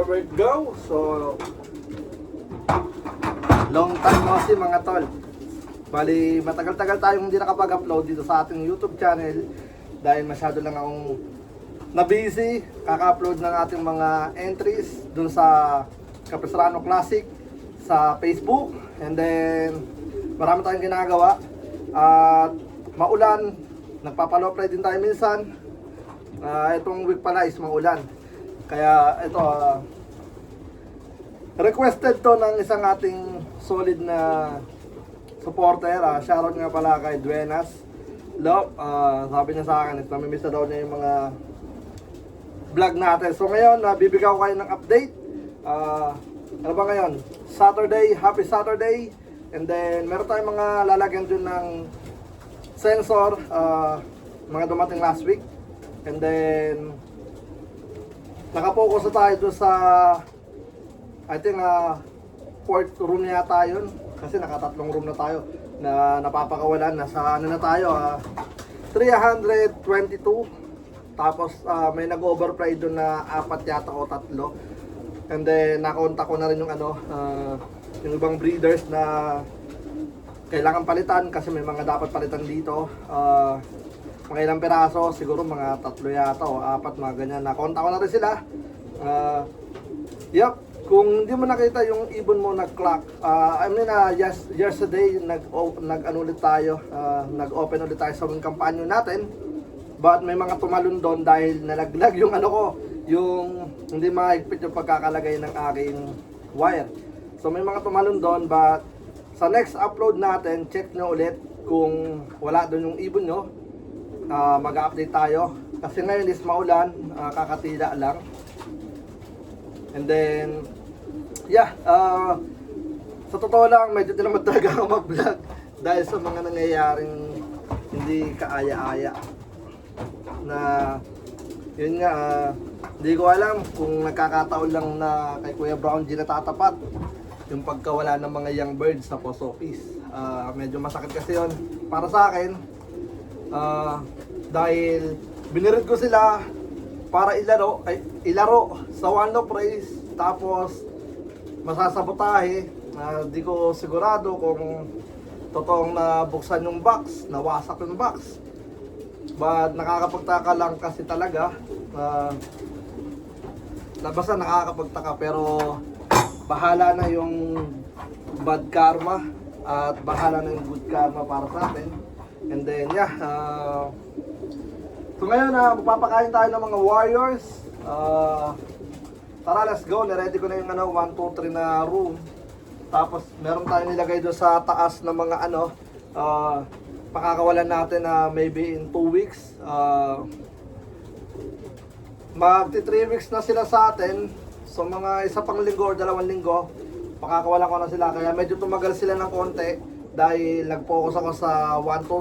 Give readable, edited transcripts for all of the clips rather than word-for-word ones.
Robert Go. So, long time no see mga tol. Bali, matagal-tagal tayong hindi nakapag-upload dito sa ating YouTube channel dahil masyado lang akong na-busy. Kaka-upload ng ating mga entries dun sa Capistrano Classic sa Facebook. And then, marami tayong ginagawa. At maulan, nagpapalow play din tayo minsan. Itong week pala is maulan. Kaya ito, requested to ng isang ating solid na supporter. Shoutout nga pala kay Duenas Lop. Sabi niya sa akin, namimiss na daw niya yung mga vlog natin. So ngayon, bibigyan ko kayo ng update. Ano ba ngayon? Saturday, happy Saturday. And then, meron tayong mga lalagyan dun ng sensor, mga dumating last week. And then, nakapokus na tayo dun sa, I think, fourth room yata yun. Kasi nakatatlong room na tayo na napapakawalan. Nasa ano na tayo, 322. Tapos may nag-overfly doon na 4 yata o 3. And then nakontak ko na rin yung yung ibang breeders na kailangan palitan kasi may mga dapat palitan dito. Mga ilang piraso, siguro mga 3 yata o 4, mga ganyan. Nakontak ko na rin sila. Yep. Kung hindi mo nakita yung ibon mo nag-clock, yesterday nag-ano ulit tayo, nag-open ulit tayo sa wing companion natin. But may mga tumalon doon dahil nalaglag yung ano ko, yung hindi mahigpit yung pagkakalagay ng aking wire. So may mga tumalon doon, but sa next upload natin, check nyo ulit kung wala doon yung ibon nyo. Mag-update tayo. Kasi ngayon is maulan, kakatila lang. And then, yeah, sa totoo lang, medyo tinamad talaga ako mag-vlog dahil sa mga nangyayaring hindi kaaya-aya. Na, yun nga, hindi ko alam kung nagkakataon lang na kay Kuya Brown G natatapat yung pagkawala ng mga young birds sa post office. Medyo masakit kasi yun para sa akin. Dahil binirid ko sila para ilaro sa one of race, tapos masasabotahe. Di ko sigurado kung totoong nabuksan yung box, nawasak yung box. But nakakapagtaka lang kasi talaga. Basta nakakapagtaka, pero bahala na yung bad karma at bahala na yung good karma para sa atin. And then yeah, so ngayon magpapakain tayo ng mga warriors. Tara, let's go. Niready ko na yung 1, 2, 3 na room. Tapos meron tayong nilagay doon sa taas ng mga pakakawalan natin na maybe in 2 weeks. Magti 3 weeks na sila sa atin. So mga isa pang linggo or 2 linggo, pakakawalan ko na sila. Kaya medyo tumagal sila ng konti dahil nag-focus ako sa 1, 2,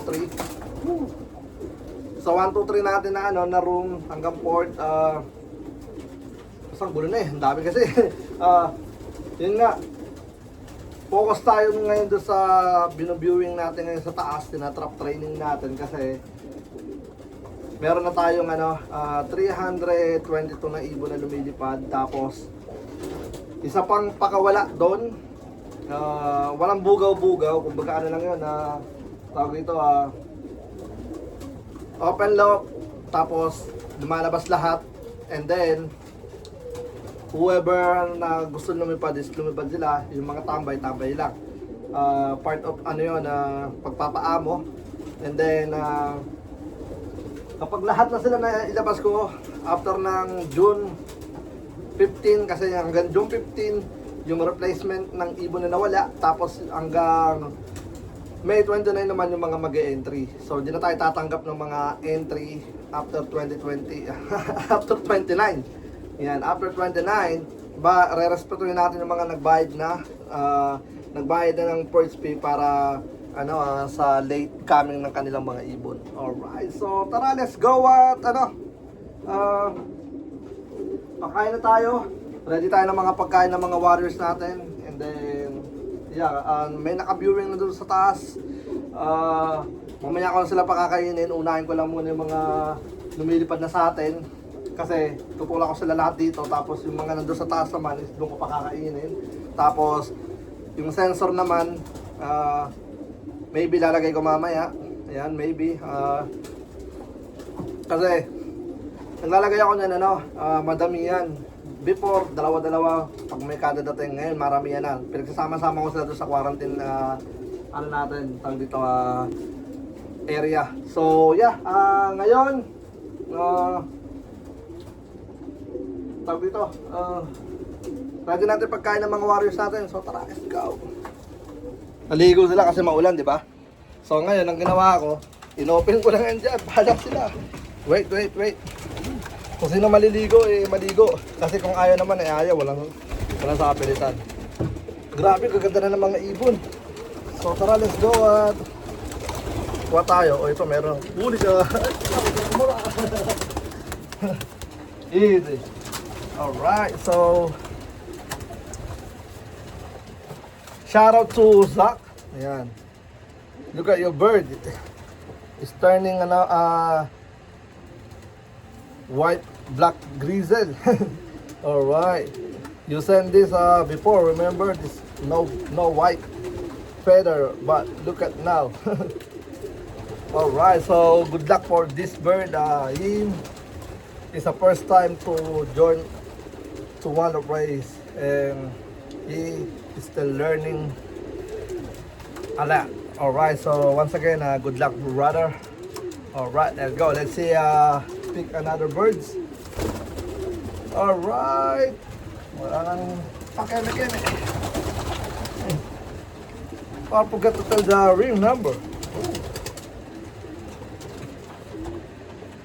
3. Sa 1, 2, 3 natin na na room hanggang port. Ang gulo na ang dami kasi. Yun nga, focus tayo ngayon doon sa binu-viewing natin ngayon sa taas, tina-trap training natin kasi meron na tayong 322 na ibon na lumilipad. Tapos isa pang pakawala doon, walang bugaw-bugaw, kumbaga lang yun, tawag ito, open lock, tapos lumalabas lahat, and then whoever na gusto lumipad is lumipad sila. Yung mga tambay lang, part of pagpapaamo. And then kapag lahat na sila na ilabas ko after ng June 15, kasi hanggang June 15 yung replacement ng ibon na nawala, tapos hanggang May 29 naman yung mga mag-e-entry. So di na tayo tatanggap ng mga entry after 2020 after 29. Yan, after 29, re-respetuhin natin yung mga nagbayad na ng first fee para sa late coming ng kanilang mga ibon. Alright, so tara, let's go at pakain na tayo. Ready tayo ng mga pagkain ng mga warriors natin. And then, yeah, may naka-viewing na doon sa taas. Mamaya ko na sila pakakainin. Unahin ko lang muna yung mga lumilipad na sa atin. Kasi tutulak ko sila lahat dito, tapos yung mga nandun sa taas naman is doon ko pakakainin. Tapos yung sensor naman, maybe lalagay ko mamaya. Ayan, maybe. Kasi naglalagay ako niyan, madami yan. Before, dalawa-dalawa. Pag may kada dating, ngayon marami yan na. Pinagsasama-sama ko sila doon sa quarantine tawag dito, area. So, yeah, ngayon, tawag dito, ready natin pagkain ng mga warriors natin. So, tara, let's go. Naligo sila kasi maulan, di ba? So, ngayon, ang ginawa ko, inopen ko lang yan dyan. Bahala sila. Wait. Kung sino maliligo, maligo. Kasi kung ayaw naman, ayaw. Walang sa kapilitan. Grabe, gaganda na ng mga ibon. So, tara, let's go at kuha tayo. O, ito, meron. Huli ka. Easy. Alright, so shout out to Zach. Ayan. Look at your bird. It's turning white black grizzle. Alright. You sent this before, remember this no white feather, but look at now. Alright, so good luck for this bird. Him is the first time to join to one of race, and he is still learning a lot. Alright, so once again, good luck, brother. Alright, let's go. Let's see, pick another birds. Alright. Wala nang pakeme-keme. I forgot to tell the ring number.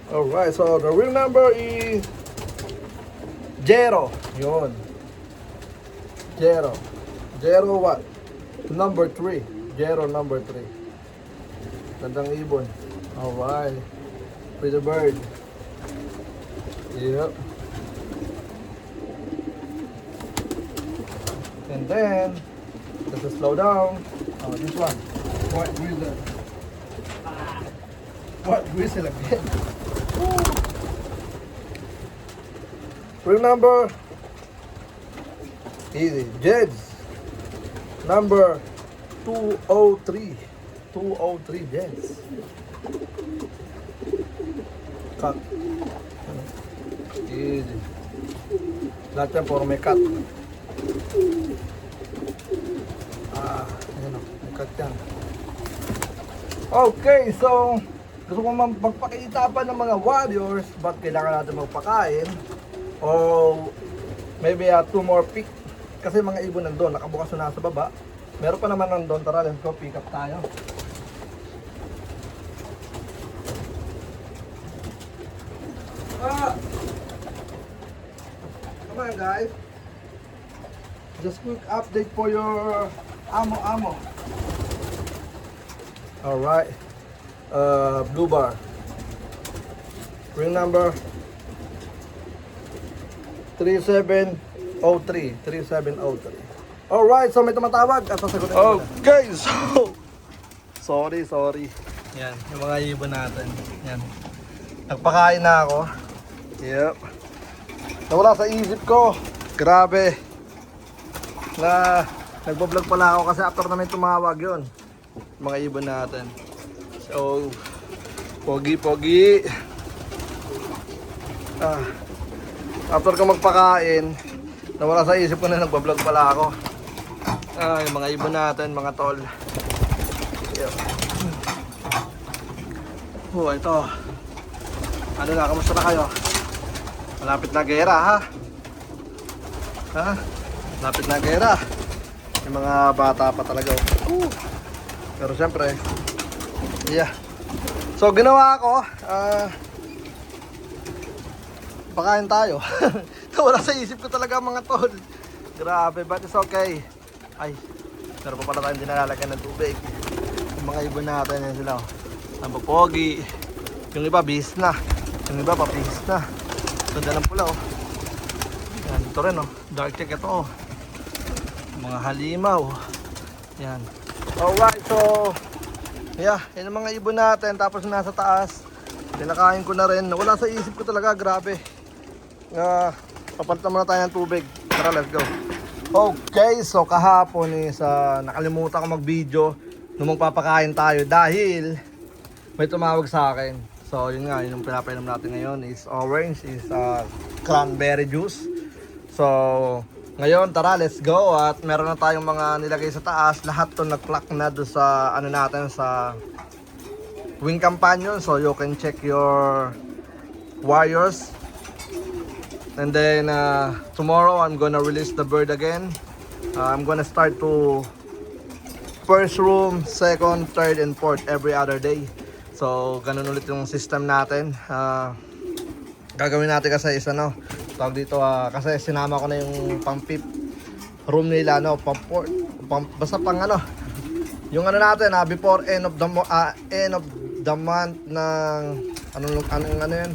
Alright, so the ring number is 0. Yun. 0. 0 what? Number 3. 0 number 3. Gandang ibon. Alright. Pretty bird. Yep. And then, let's slow down. This one. White grizzle. White grizzle again. Remember, easy. Jeds. Number 203. 203 Jeds. Cut. Easy. Lahat yan puro may cut. Ayan o. May cut yan. Okay, so gusto ko magpakita pa ng mga warriors, but kailangan natin magpakain. O maybe 2 more pick. Kasi mga ibon nandun, nakabukas na nasa baba. Meron pa naman nandun, tara, let's go, pick up tayo. Come on guys. Just quick update for your ammo. Alright. Blue bar. Ring number 3703. 3703. Alright, so may tumatawag at sasagutin ko. Okay, so sorry. Yan, yung mga ibon natin. Yan. Nagpakain na ako. Yep. Nawala sa isip ko. Grabe. Na nagbablog pala ako kasi after na may tumawag yun. Mga ibon natin. So, pogi. After ko magpakain, nawala sa isip ko na nagbablog pala ako. Yung mga ibon natin, mga tol. Yep. Ito. Ano na, kamusta na kayo? Malapit na gera, ha? Malapit na gera. Yung mga bata pa talaga. Pero syempre, yeah. So ginawa ko, pakain tayo. Wala sa isip ko talaga mga tol. Grabe, but it's okay. Ay, pero pa pala tayong dinalalagyan ng tubig. Yung mga ibon natin, yan sila. Ang pogi. Yung iba, bis na. Yung iba, papis na. Ganda ng pula, oh. Yan, ito rin, oh. Dark check ito, oh. Mga halimaw. Yan. Alright, so yeah, yun ang mga ibon natin. Tapos nasa taas, pinakain ko na rin. Wala sa isip ko talaga, grabe. Papalitan muna tayo ng tubig. Tara, let's go. Okay, so kahapon is nakalimutan ko mag-video nung magpapakain tayo dahil may tumawag sa akin. So yun nga, yung pinapainom natin ngayon is orange, is cranberry juice. So ngayon, tara, let's go. At meron na tayong mga nilagay sa taas. Lahat to nag-clock na doon sa ano natin, sa Wing Companion. So you can check your wires. And then tomorrow I'm gonna release the bird again. I'm gonna start to first room, second, third, and fourth every other day. So ganun ulit yung system natin. Gagawin natin kasi is tawag dito, kasi sinama ko na yung pang fifth room nila, pang fourth, basta pang yung natin, before end of the month ng ano yan,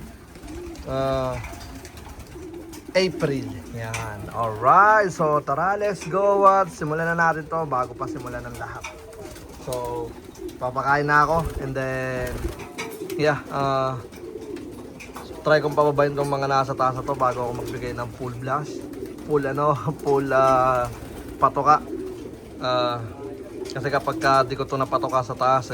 April. Yan. Alright. So, tara, let's go. At simulan na natin to bago pa simulan ng lahat. So, papakain na ako. And then, yeah. Try kong pababayin tong mga nasa taas na to bago ako magbigay ng full blast. Full patoka. Kasi kapag di ko to napatoka sa taas,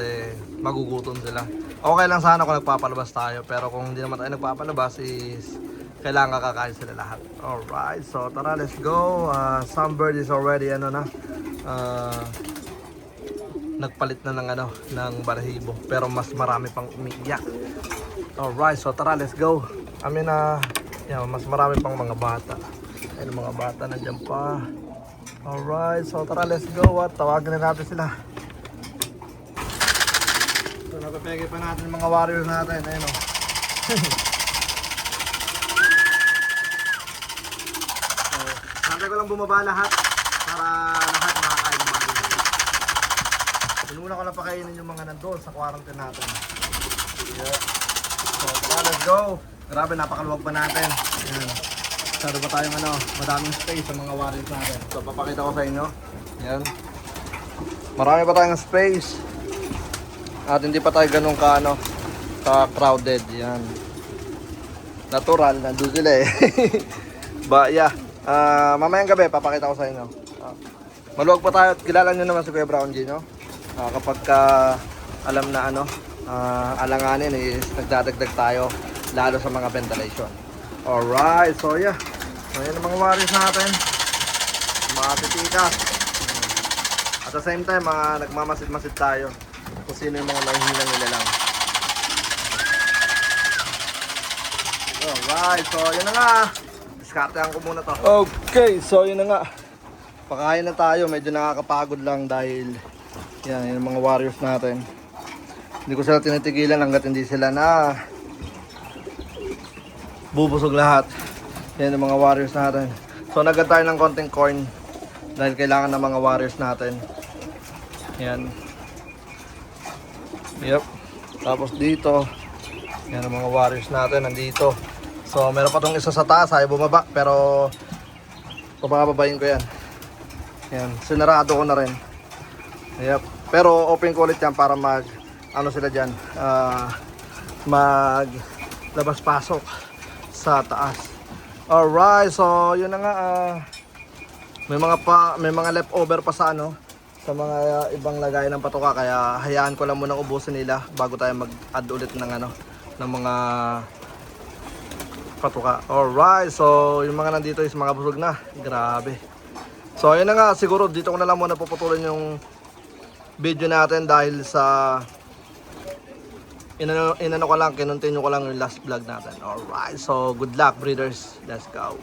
magugutom sila. Okay lang sana kung nagpapalabas tayo. Pero kung hindi naman tayo nagpapalabas is kailangan kakain sila lahat. Alright, so tara, let's go. Some bird is already nagpalit na ng balahibo, pero mas marami pang umiiyak. Alright, so tara, let's go. Mas marami pang mga bata. Ayun, mga bata nandiyan pa. Alright, so tara, let's go. At tawagin na natin sila. So napapegay pa natin yung mga warriors natin. Ayun, Santay ko lang bumaba lahat para lahat makakain ng mga ito. Pinuna ko lang pakainin yung mga nandun sa quarantine natin. Yeah. So tara, let's go. Grabe, napakaluwag pa natin. Ayan. Saro pa tayong madaming space sa mga warriors natin. So papakita ko sa inyo. Ayan. Marami pa tayong space. At hindi pa tayo ganun ka crowded. Ayan. Natural, nandun sila But yeah. Mamayang gabi, papakita ko sa inyo. Maluwag pa tayo. Kilala nyo naman si Kuya Brown G, no? Kapag alam na alanganin is nagdadagdag tayo lalo sa mga ventilation. Alright, so yeah. Ayan ang mga warriors natin. Mga titikas. At the same time, nagmamasid-masid tayo kung sino yung mga mahihinang nila lang. Alright, so yun na nga. Diskartehan ko muna to. Okay, so yun na nga. Pakain na tayo. Medyo nakakapagod lang dahil yan yung mga warriors natin. Hindi ko sila tinitigilan hanggat hindi sila na bubusog lahat. Yan yung mga warriors natin. So nagad tayo ng konting corn dahil kailangan ng mga warriors natin. Yan. Yep. Tapos dito, yan ang mga warriors natin nandito. So meron pa tong isa sa taas, ayaw bumaba, pero pabababayin ko yan. Yan, sinarado ko na rin. Yep. Pero open ko ulit yan para sila dyan, mag labas-pasok sa taas. Alright, so yun na nga. May mga leftover pa sa sa mga ibang lagay ng patoka, kaya hayaan ko lang munang ubusin nila bago tayo mag-add ulit ng ng mga patuka. Alright, so yung mga nandito is mga busog na. Grabe. So ayun na nga, siguro dito ko na lang muna puputulin yung video natin dahil sa inano ko lang, kinontinue ko lang yung last vlog natin. Alright, so good luck breeders. Let's go.